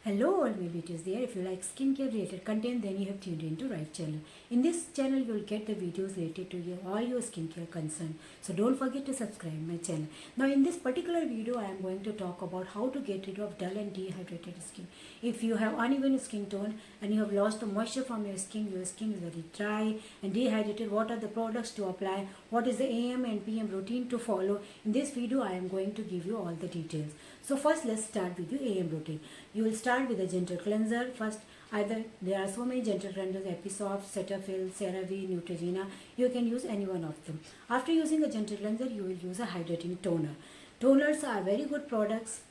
Hello all baby, it is there. If you like skincare related content, then you have tuned into right channel. In this channel, you will get the videos related to all your skincare concern. So don't forget to subscribe my channel. Now in this particular video, I am going to talk about how to get rid of dull and dehydrated skin. If you have uneven skin tone and you have lost the moisture from your skin is very dry and dehydrated, what are the products to apply? What is the AM and PM routine to follow? In this video, I am going to give you all the details. So first, let's start with your AM routine. You will start with a gentle cleanser. First, either there are so many gentle cleansers, Episoft, Cetaphil, CeraVe, Neutrogena. You can use any one of them. After using a gentle cleanser, you will use a hydrating toner. Toners are very good products.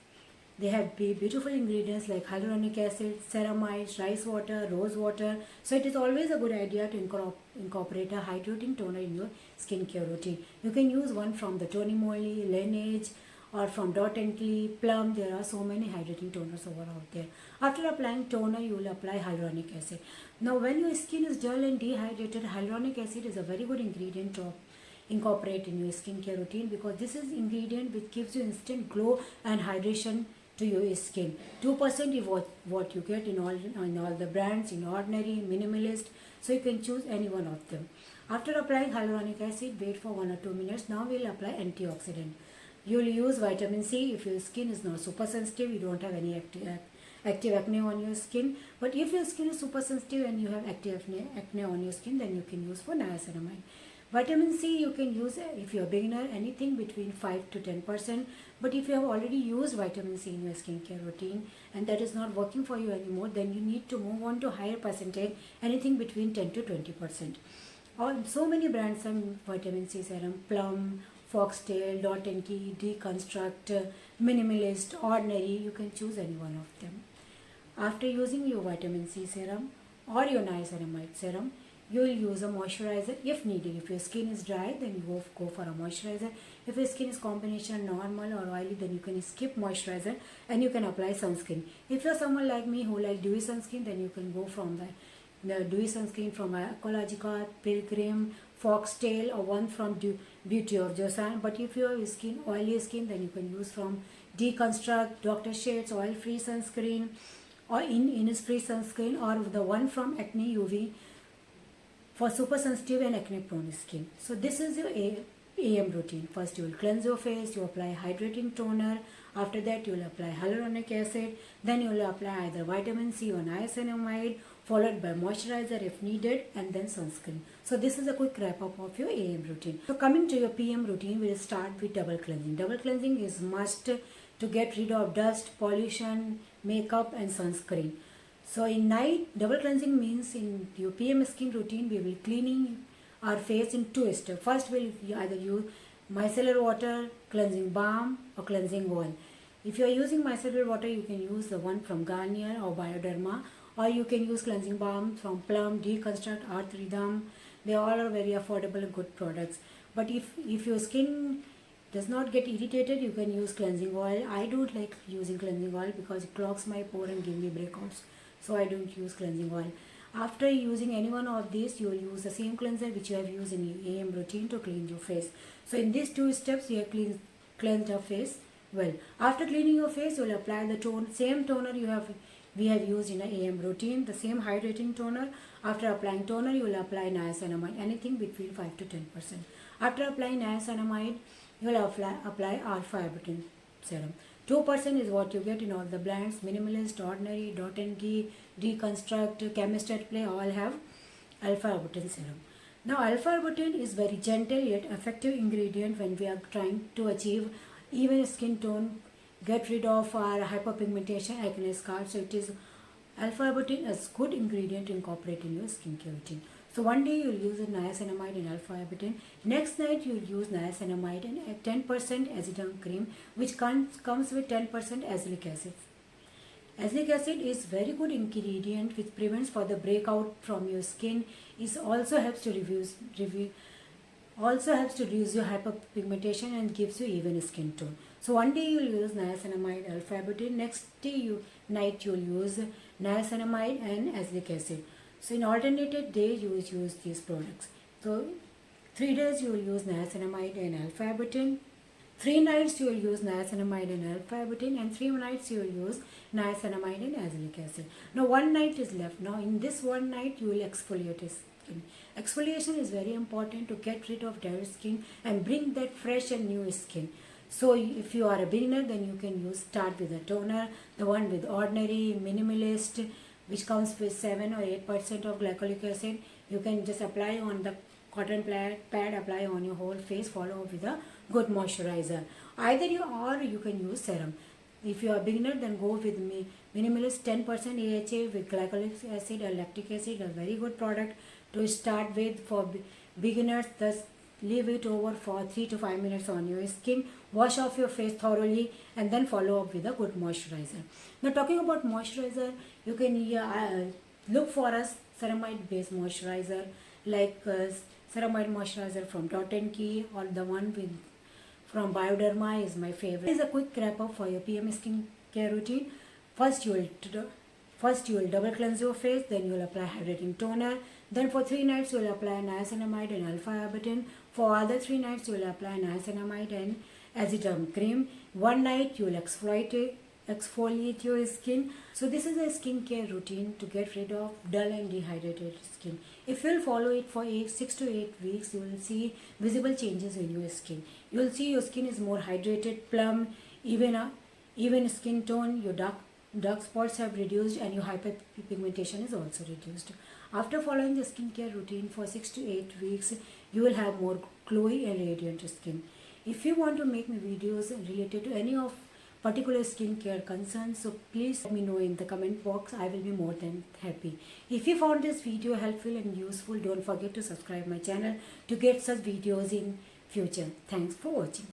They have beautiful ingredients like hyaluronic acid, ceramides, rice water, rose water. So it is always a good idea to incorporate a hydrating toner in your skincare routine. You can use one from the Tony Moly, Laneige, or from Dot and Key, Plum. There are so many hydrating toners out there. After applying toner, you will apply hyaluronic acid. Now when your skin is dull and dehydrated, hyaluronic acid is a very good ingredient to incorporate in your skincare routine, because this is ingredient which gives you instant glow and hydration to your skin. 2% is what you get in all the brands, in Ordinary, Minimalist. So you can choose any one of them. After applying hyaluronic acid, wait for 1 or 2 minutes. Now we will apply antioxidant. You will use vitamin C if your skin is not super sensitive, you don't have any active acne on your skin. But if your skin is super sensitive and you have active acne on your skin, then you can use for niacinamide. Vitamin C you can use if you're a beginner, anything between 5 to 10%. But if you have already used vitamin C in your skincare routine and that is not working for you anymore, then you need to move on to higher percentage, anything between 10 to 20%. So many brands have vitamin C serum, Plum, Foxtail, Dot and Key, Deconstruct, Minimalist, Ordinary. You can choose any one of them. After using your vitamin C serum or your niacinamide serum, you will use a moisturizer if needed. If your skin is dry, then you go for a moisturizer. If your skin is combination normal or oily, then you can skip moisturizer and you can apply sunscreen. If you're someone like me who like dewy sunscreen, then you can go from the dewy sunscreen from Ecologica, Pilgrim, Foxtail, or one from Beauty of Joseon. But if you have oily skin, then you can use from Deconstruct, Dr. Shades Oil Free Sunscreen, or Innisfree Sunscreen, or the one from Acne UV for super sensitive and acne prone skin. So this is your AM routine. First you will cleanse your face, you apply hydrating toner. After that you will apply hyaluronic acid. Then you will apply either vitamin C or niacinamide, followed by moisturizer if needed, and then sunscreen. So this is a quick wrap up of your AM routine. So coming to your PM routine, we will start with double cleansing. Double cleansing is must to get rid of dust, pollution, makeup and sunscreen. So in night, double cleansing means in your PM skin routine, we will cleaning our face in 2 steps. First, we'll either use micellar water, cleansing balm, or cleansing oil. If you are using micellar water, you can use the one from Garnier or Bioderma, or you can use cleansing balm from Plum, Deconstruct, Earth Rhythm. They all are very affordable and good products. But if your skin does not get irritated, you can use cleansing oil. I don't like using cleansing oil because it clogs my pore and give me breakouts. So I don't use cleansing oil. After using any one of these, you will use the same cleanser which you have used in your AM routine to clean your face. So in these 2 steps, you have cleansed your face well. After cleaning your face, you will apply the same toner we have used in an AM routine, the same hydrating toner. After applying toner, you will apply niacinamide, anything between 5 to 10%. After applying niacinamide, you will apply alpha-arbutin serum. 2% is what you get in all the brands, Minimalist, Ordinary, Dot and Key, Deconstruct, Chemist at Play, all have alpha-arbutin serum. Now alpha-arbutin is very gentle yet effective ingredient when we are trying to achieve even skin tone, get rid of our hyperpigmentation, acne scars. So it is alpha-arbutin is good ingredient to incorporate in your skincare routine. So one day you will use niacinamide and alpha-arbutin. Next night you will use niacinamide and 10% azithromycin cream, which comes with 10% azelaic acid. Azelaic acid is very good ingredient which prevents for the breakout from your skin. It also helps to reduce your hyperpigmentation and gives you even skin tone. So one day you will use niacinamide, alpha-arbutin. Next night you will use niacinamide and azelaic acid. So in alternated days, you will use these products. So 3 days you will use niacinamide and alpha-arbutin. 3 nights you will use niacinamide and L-phyabutine, and 3 nights you will use niacinamide and azelaic acid. Now 1 night is left. Now in this 1 night you will exfoliate your skin. Exfoliation is very important to get rid of dead skin and bring that fresh and new skin. So if you are a beginner, then you can start with a toner, the one with ordinary minimalist, which comes with 7 or 8% of glycolic acid. You can just apply on the cotton pad, apply on your whole face, follow up with a good moisturizer. Either you can use serum. If you are a beginner, then go with minimalist 10% AHA with glycolic acid or lactic acid, a very good product to start with for beginners. Thus leave it over for 3 to 5 minutes on your skin, wash off your face thoroughly, and then follow up with a good moisturizer. Now talking about moisturizer, you can look for a ceramide based moisturizer like ceramide moisturizer from Dot & Key, or the one from Bioderma is my favorite. This is a quick wrap up for your PM skin care routine. First you will double cleanse your face, then you will apply hydrating toner. Then for 3 nights you will apply niacinamide and L-phyabutine. For other 3 nights you will apply niacinamide and aziderm cream. 1 night you will exfoliate your skin. So this is a skincare routine to get rid of dull and dehydrated skin. If you will follow it for 6 to 8 weeks, you will see visible changes in your skin. You will see your skin is more hydrated, plump, even skin tone, your dark spots have reduced, and your hyperpigmentation is also reduced. After following the skincare routine for 6 to 8 weeks, you will have more glowy and radiant skin. If you want to make me videos related to any of particular skincare concerns, so please let me know in the comment box. I will be more than happy. If you found this video helpful and useful, don't forget to subscribe my channel to get such videos in future. Thanks for watching.